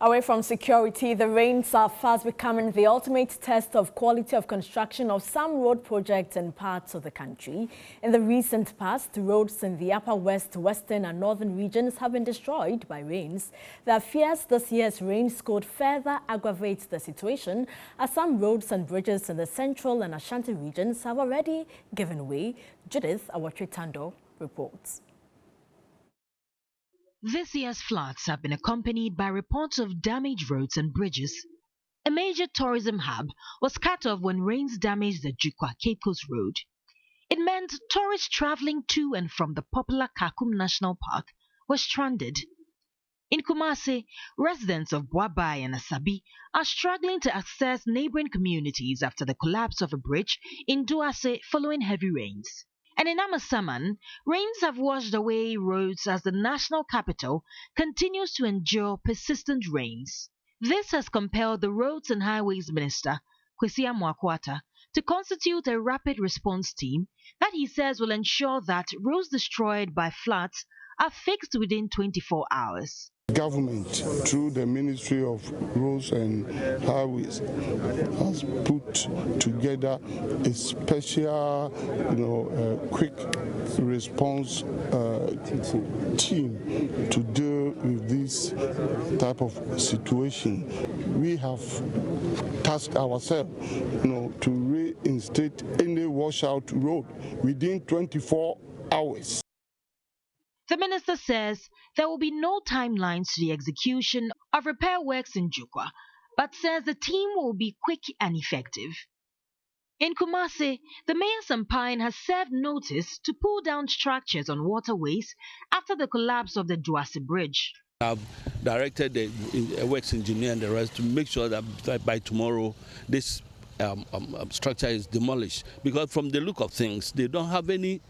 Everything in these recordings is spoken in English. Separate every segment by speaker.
Speaker 1: Away from security, the rains are fast becoming the ultimate test of quality of construction of some road projects in parts of the country. In the recent past, roads in the upper west, western and northern regions have been destroyed by rains. There are fears this year's rains could further aggravate the situation, as some roads and bridges in the central and Ashanti regions have already given way. Judith Awatritando reports.
Speaker 2: This year's floods have been accompanied by reports of damaged roads and bridges. A major tourism hub was cut off when rains damaged the Jukwa Cape Coast Road. It meant tourists traveling to and from the popular Kakum National Park were stranded. In Kumasi, residents of Boabai and Asabi are struggling to access neighboring communities after the collapse of a bridge in Duase following heavy rains. And in Amasaman, rains have washed away roads as the national capital continues to endure persistent rains. This has compelled the Roads and Highways Minister, Kwesi Amoakwata, to constitute a rapid response team that he says will ensure that roads destroyed by floods are fixed within 24 hours.
Speaker 3: Government, through the Ministry of Roads and Highways, has put together a special, quick response team to deal with this type of situation. We have tasked ourselves, to reinstate any washout road within 24 hours.
Speaker 2: The minister says there will be no timelines to the execution of repair works in Jukwa, but says the team will be quick and effective. In Kumasi, the mayor's Sampine has served notice to pull down structures on waterways after the collapse of the Duase Bridge.
Speaker 4: I've directed the works engineer and the rest to make sure that by tomorrow this structure is demolished, because from the look of things, they don't have any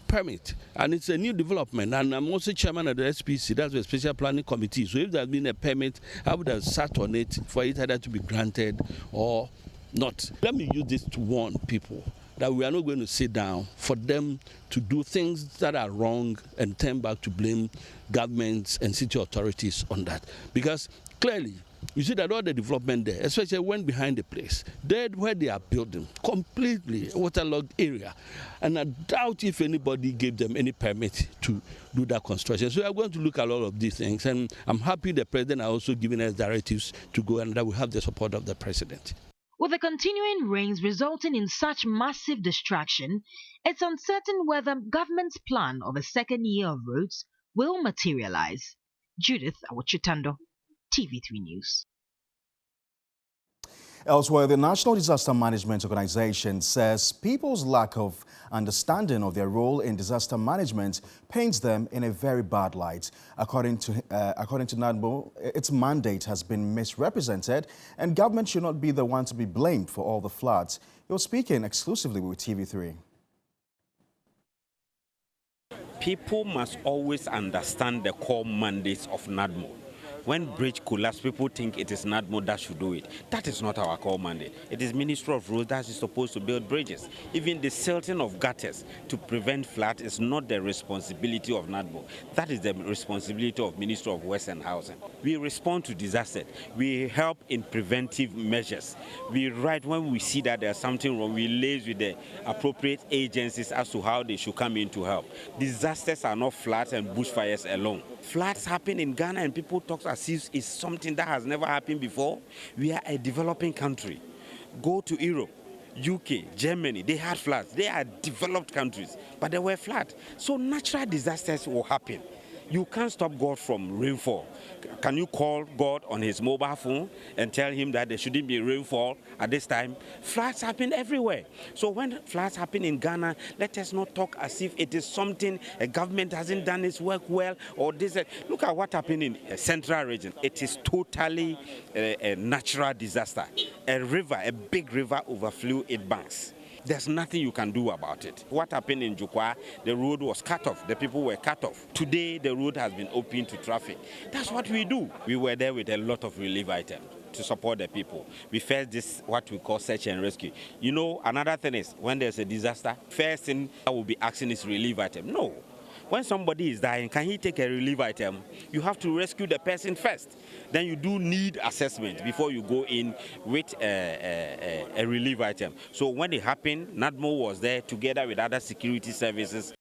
Speaker 4: permit, and it's a new development, and I'm also chairman of the SPC, that's the Special Planning Committee. So if there had been a permit, I would have sat on it for it either to be granted or not. Let me use this to warn people that we are not going to sit down for them to do things that are wrong and turn back to blame governments and city authorities on that, because clearly you see that all the development there, especially when behind the place, there where they are building, completely waterlogged area. And I doubt if anybody gave them any permit to do that construction. So we are going to look at all of these things. And I'm happy the president has also given us directives to go, and that we have the support of the president.
Speaker 2: With the continuing rains resulting in such massive destruction, it's uncertain whether government's plan of a second year of roads will materialize. Judith Awatritando, TV3 News.
Speaker 5: Elsewhere, the National Disaster Management Organization says people's lack of understanding of their role in disaster management paints them in a very bad light. According to NADMO, its mandate has been misrepresented, and government should not be the one to be blamed for all the floods. He was speaking exclusively with TV3.
Speaker 6: People must always understand the core mandates of NADMO. When bridge collapse, people think it is NADMO that should do it. That is not our core mandate. It is Ministry of Roads that is supposed to build bridges. Even the silting of gutters to prevent flood is not the responsibility of NADMO. That is the responsibility of Ministry of Works and Housing. We respond to disaster. We help in preventive measures. We write when we see that there's something wrong. We liaise with the appropriate agencies as to how they should come in to help. Disasters are not floods and bushfires alone. Floods happen in Ghana and people talk as if it's something that has never happened before. We are a developing country. Go to Europe, UK, Germany, they had floods. They are developed countries, but there were floods. So natural disasters will happen. You can't stop God from rainfall. Can you call God on his mobile phone and tell him that there shouldn't be rainfall at this time? Floods happen everywhere. So when floods happen in Ghana, let us not talk as if it is something a government hasn't done its work well or this. Look at what happened in the central region. It is totally a natural disaster. A river, a big river overflew its banks. There's nothing you can do about it. What happened in Jukwa, the road was cut off, the people were cut off. Today, the road has been open to traffic. That's what we do. We were there with a lot of relief items to support the people. We first this what we call search and rescue. Another thing is, when there's a disaster, first thing I will be asking is relief item. No. When somebody is dying, can he take a relief item? You have to rescue the person first. Then you do need assessment before you go in with a relief item. So when it happened, NADMO was there together with other security services.